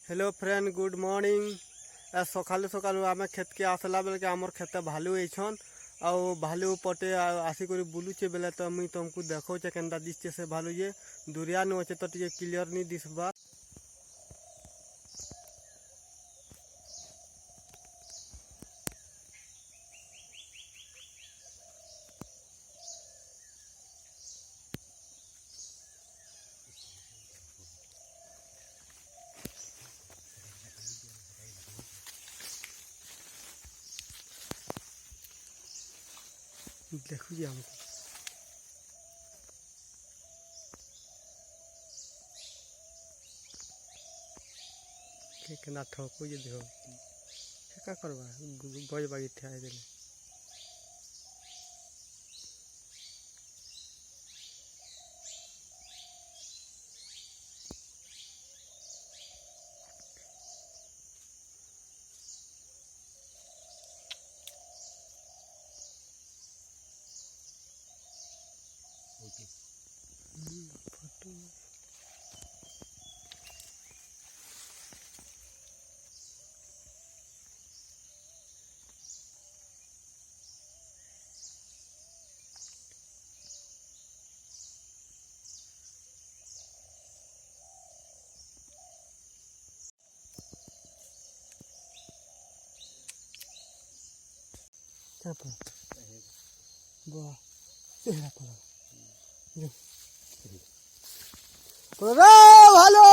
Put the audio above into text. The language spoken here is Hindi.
Hello friend good morning. सकालू सकालू आम खेत के आसला बेल के आमर खेत भालू आईछन आउ भालू पटे आसिक बुलुचे बेले तो मुई तुमको देखौचे केनता दिसचे से भालू जे दुरिया नु अच्छे तो टे क्लियर नहीं दिसबा। देखो जी हमको केना ठोको ये देखो का करबा गज बागी ठा देले। फोटो क्या पर बुआ चेहरा पर जो रे भालो